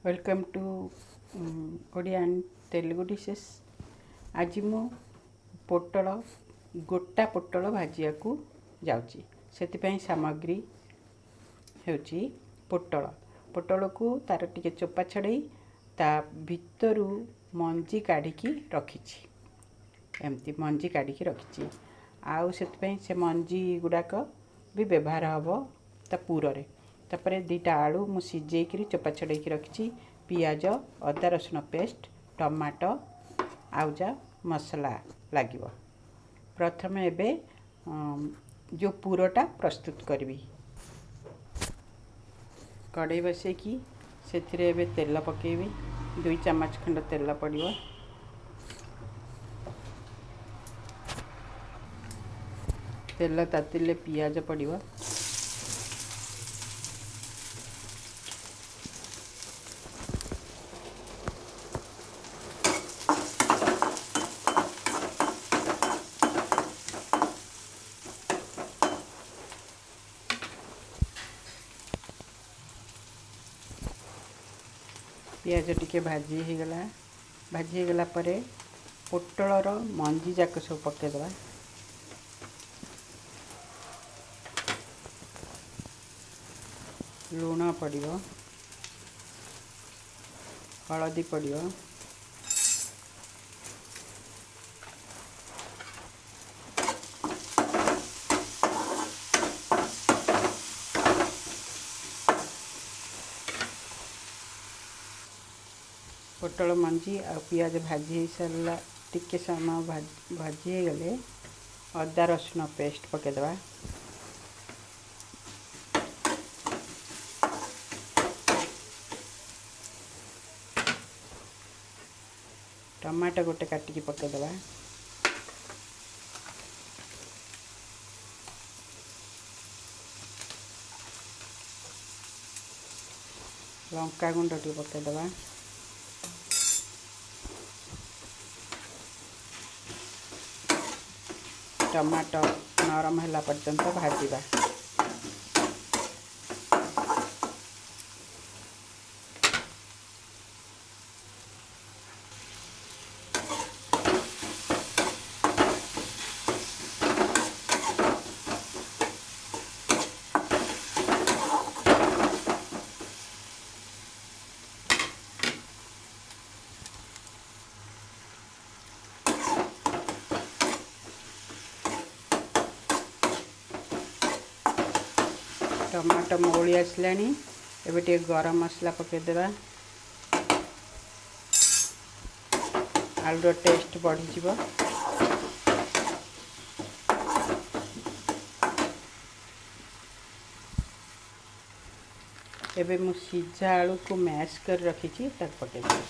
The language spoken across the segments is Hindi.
Welcome to Odia and Telugu dishes. आज मु पोटल गोटा पोटल भाजिया को जाउची। सेतिपई सामग्री हेउची पोटल पोटल को तार टिके चोपा छड़े ता भितरु मंजी काढ़ी रखिछि। एमती मंजी काढ़ी रखिछि। आउ सेतिपई से मंजी गुडाक भी व्यवहार हबो ता पूरे। तापर दुईटा आलू मु सिझेकी चोपा छड़ेकी रखी। पियाज अदा रसुण पेस्ट टमाटो आउजा मसला लगे। प्रथम एबे जो पुरटा प्रस्तुत करी। कड़े बसैकी से एबे तेल पकेबी। 2 चम्मच खंड तेल पड़िबो। तेल तातिले पियाज पड़िबो। पियाज टिके भाजी हो गला परे पोटलर मंजी जाक सब पकेदवा। लूण पड़िबो, हलदी पड़िबो, पोटल मंजी आ पियाज भाजी हो सारा टिके समय भाजी हो गले अदा रसुण पेस्ट पकेदवा। टमाटो गोटे काटिकी पकेदवा। लंका गुंड टी पकेदवा। टमाटो नरम होला पर्यंत भाजिबा। टमाटो मौली आसलानी। एबे टे गरम मसला पकेदेबा। आलूर टेस्ट बढ़ी जीवो। एबे मु सिझा आलू को मैश कर रखी पकेदेबा।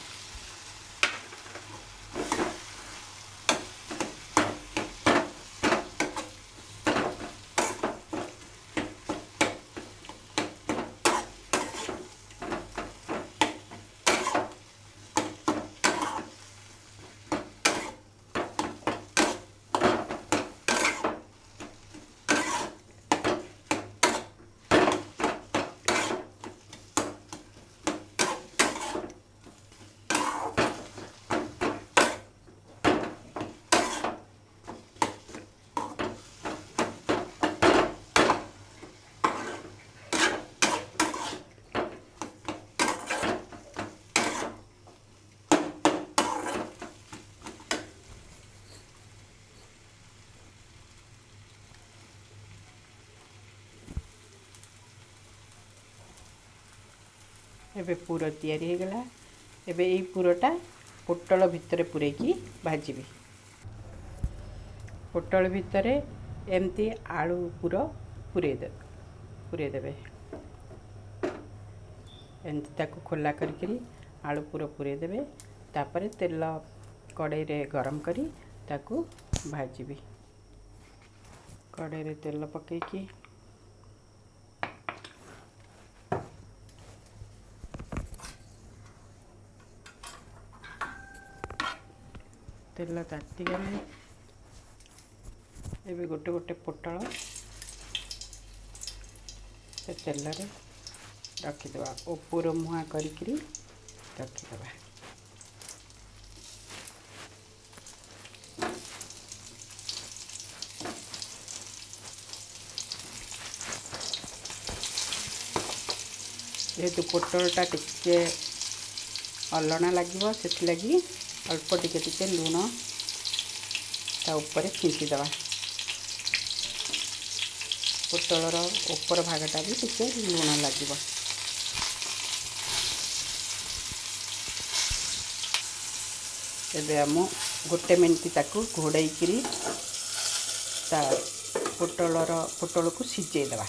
एबे पूरा तैयारी हो गला। एबे यही पूरटा पोटल भितर पूरेकी भाजीबी। पोटल भितर एमती आलू पूरा पूरे देबे। एमती ताको खोला करी आलू पूरा पूरे देबे। तापर तेल कड़ाई रे गरम करी ताको भाजीबी। कड़ाई रे तेल पकेकी तेल ताती गले एबे गोटे गोटे पोटल से तेल रे रखीदेवा। ऊपर मुहाँ करी ରଖିଦେବା। ଯେହେତୁ ପୋଟଳଟା ଟିକେ ଅଲଣା ଲାଗିବ ସେଥିଲାଗି ଅଳ୍ପ ଟିକେ ଲୁଣ ତା ଉପରେ ଛିଞ୍ଚିଦେବା। ପୋଟଳର ଉପର ଭାଗଟା ବି ଟିକେ ଲୁଣ ଲାଗିବ। ଏବେ ଆମ 1 ମିନିଟ୍ ତାକୁ ଘୋଡ଼େଇକିରି ତା ପୋଟଳକୁ ସିଝେଇଦେବା।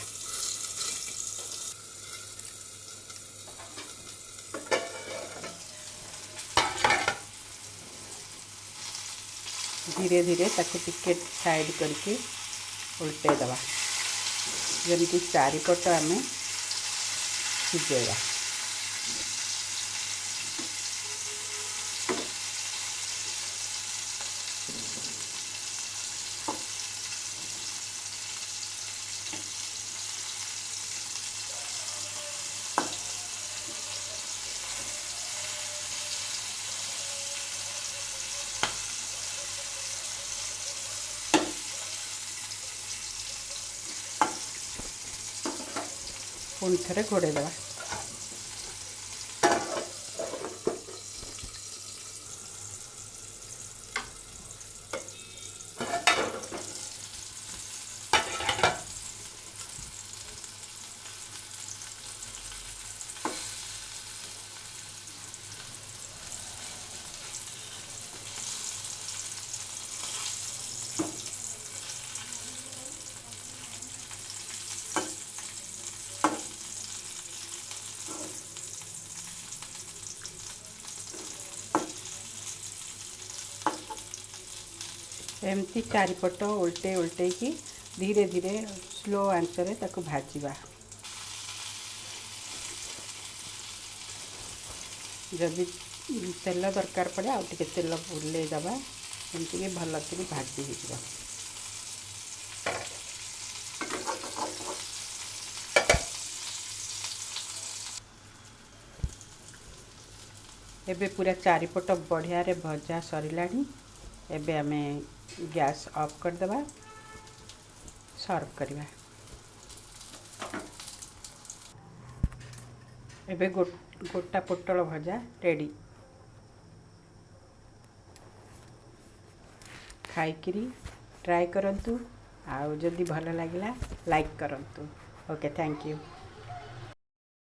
धीरे धीरे ताको टिके साइड करके उल्टे दवा, जमी चारिपट आम सिझेगा। पुणी थे घोड़े दवा। एमती चारिपट उल्टे उल्टे की धीरे धीरे स्लो आंचरे ताको भाजवा। जदि तेल दरकार पड़े आउ टिके तेल बुले दबा, एमती भल से भाजी हो। एबे पूरा चारिपट बढ़िया रे भजा सरिलाणी। एबे आमे गैस ऑफ कर देबा, सर्व करवा। एबे गोटा पोटल भजा रेडी। खाइकिरी ट्राई करंतु, आउ जदि भल लागिला लाइक करंतु। Okay, thank you.